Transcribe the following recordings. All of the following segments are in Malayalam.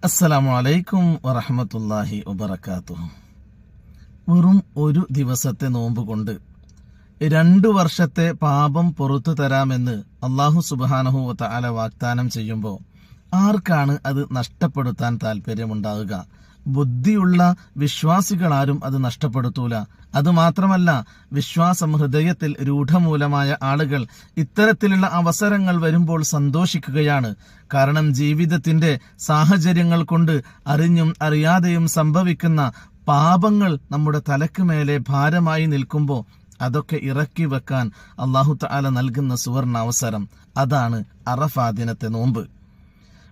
അസ്സലാമു അലൈക്കും വറഹ്മത്തുള്ളാഹി വബറകാതുഹു. വെറും ഒരു ദിവസത്തെ നോമ്പ് കൊണ്ട് 2 വർഷത്തെ പാപം പുറത്തു തരാമെന്ന് അല്ലാഹു സുബ്ഹാനഹു വ തആല വാഗ്ദാനം ചെയ്യുമ്പോൾ ആർക്കാണ് അത് നഷ്ടപ്പെടുത്താൻ താല്പര്യമുണ്ടാവുക? ബുദ്ധിയുള്ള വിശ്വാസികളാരും അത് നഷ്ടപ്പെടുത്തൂല. അതുമാത്രമല്ല, വിശ്വാസം ഹൃദയത്തിൽ രൂഢമൂലമായ ആളുകൾ ഇത്തരത്തിലുള്ള അവസരങ്ങൾ വരുമ്പോൾ സന്തോഷിക്കുകയാണ്. കാരണം ജീവിതത്തിന്റെ സാഹചര്യങ്ങൾ കൊണ്ട് അറിഞ്ഞും അറിയാതെയും സംഭവിക്കുന്ന പാപങ്ങൾ നമ്മുടെ തലക്ക് മേലെ ഭാരമായി നിൽക്കുമ്പോൾ അതൊക്കെ ഇറക്കി വെക്കാൻ അല്ലാഹു തആല നൽകുന്ന സുവർണ അവസരം, അതാണ് അറഫാ ദിനത്തെ നോമ്പ്.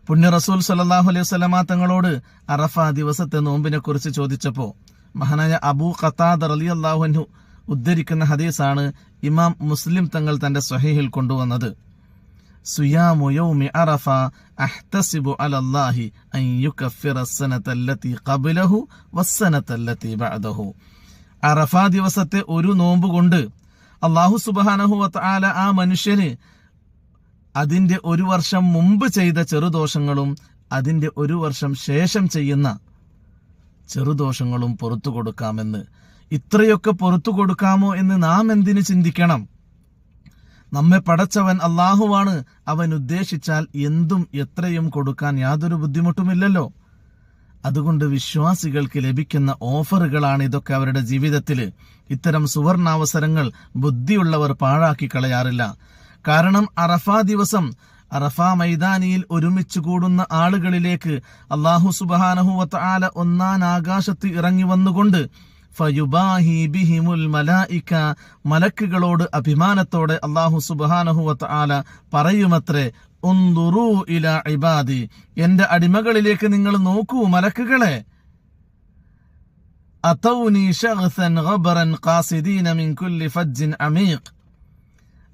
പുണ്യ റസൂൽ സല്ലല്ലാഹു അലൈഹി വസല്ലമ തങ്ങളോട് അറഫാ ദിവസത്തെ നോമ്പിനെ കുറിച്ച് ചോദിച്ചപ്പോൾ മഹാനായ അബൂ ഖതാദ റളിയല്ലാഹു അൻഹു ഉദ്ധരിക്കുന്ന ഹദീസാണ് ഇമാം മുസ്ലിം തങ്ങൾ തന്റെ സ്വഹീഹിൽ കൊണ്ടുവന്നത്. സുയാമു യൗമി അറഫ അഹ്തസിബു അലല്ലാഹി അൻ യുകഫിറ അസ്സനതല്ലതി ഖബ്ലഹു വസ്സനതല്ലതി ബഅദഹു. അറഫാ ദിവസത്തെ ഒരു നോമ്പ് കൊണ്ട് അല്ലാഹു സുബ്ഹാനഹു വ തആല ആ മനുഷ്യന് അതിന്റെ 1 വർഷം മുമ്പ് ചെയ്ത ചെറുദോഷങ്ങളും അതിന്റെ 1 വർഷം ശേഷം ചെയ്യുന്ന ചെറുദോഷങ്ങളും പുറത്തു കൊടുക്കാമെന്ന്. ഇത്രയൊക്കെ പുറത്തു കൊടുക്കാമോ എന്ന് നാം എന്തിനു ചിന്തിക്കണം? നമ്മെ പടച്ചവൻ അല്ലാഹുവാണ്. അവൻ ഉദ്ദേശിച്ചാൽ എന്തും എത്രയും കൊടുക്കാൻ യാതൊരു ബുദ്ധിമുട്ടുമില്ലല്ലോ. അതുകൊണ്ട് വിശ്വാസികൾക്ക് ലഭിക്കുന്ന ഓഫറുകളാണ് ഇതൊക്കെ. അവരുടെ ജീവിതത്തിൽ ഇത്തരം സുവർണാവസരങ്ങൾ ബുദ്ധിയുള്ളവർ പാഴാക്കി കളയാറില്ല. കാരണം അറഫാ ദിവസം അറഫാ മൈതാനിയിൽ ഒരുമിച്ച് കൂടുന്ന ആളുകളിലേക്ക് അല്ലാഹു സുബ്ഹാനഹു വ തആല ഒന്നാം ആകാശത്ത് ഇറങ്ങി വന്നുകൊണ്ട് ഫയുബാഹി ബിഹിമുൽ മലായിക, മലക്കുകളോട് അഭിമാനത്തോടെ അല്ലാഹു സുബ്ഹാനഹു വ തആല പറയുമത്രേ, ഉൻദുറൂ ഇലാ ഇബാദി, എന്റെ അടിമകളിലേക്ക് നിങ്ങൾ നോക്കൂ മലക്കുകളെ. അതൗനി ശഗ്സൻ ഗബറൻ ഖാസിദീന മിൻ കുല്ലി ഫജ്ജിൻ അമീഖ്,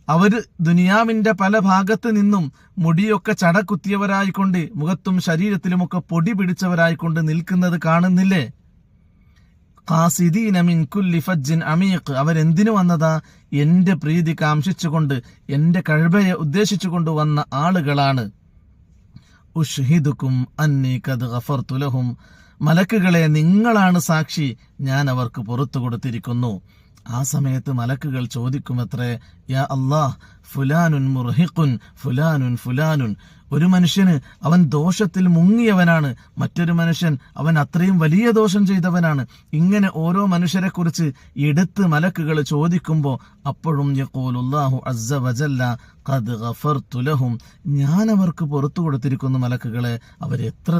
അവർ ദുനിയാവിന്റെ പല ഭാഗത്ത് നിന്നും മുടിയൊക്കെ ചടകുത്തിയവരായിക്കൊണ്ട് മുഖത്തും ശരീരത്തിലുമൊക്കെ പൊടി പിടിച്ചവരായിക്കൊണ്ട് നിൽക്കുന്നത് കാണുന്നില്ലേ? ഖാസിദീന മിൻ കുല്ലി ഫജ്ജിൻ അമീഖ്, അവരെന്തിനു വന്നതാ? എന്റെ പ്രീതി കാംക്ഷിച്ചുകൊണ്ട്, എന്റെ കഅബയെ ഉദ്ദേശിച്ചുകൊണ്ട് വന്ന ആളുകളാണ്. ഉഷ്ഹിദുക്കും അന്നി ഖദ് ഗഫർതു ലഹും, മലക്കുകളെ നിങ്ങളാണ് സാക്ഷി, ഞാൻ അവർക്ക് പുറത്തു കൊടുത്തിരിക്കുന്നു. ആ സമയത്ത് മലക്കുകൾ ചോദിക്കുമത്രേ, യാ അല്ലാഹ്, ഫുലാനുൻ മുർഹിഖുൻ ഫുലാനുൻ ഫുലാനുൻ. ഒരു മനുഷ്യന് അവൻ ദോഷത്തിൽ മുങ്ങിയവനാണ്, മറ്റൊരു മനുഷ്യൻ അവൻ അത്രയും വലിയ ദോഷം ചെയ്തവനാണ്. ഇങ്ങനെ ഓരോ മനുഷ്യരെ കുറിച്ച് എടുത്ത് മലക്കുകൾ ചോദിക്കുമ്പോൾ അപ്പോഴും യഖൂലുല്ലാഹു അസ്സ വജല്ല ഖദ് ഗഫർതു ലഹും, ഞാൻ അവർക്ക് പുറത്തു കൊടുത്തിരിക്കുന്നു മലക്കുകളെ, അവരെത്ര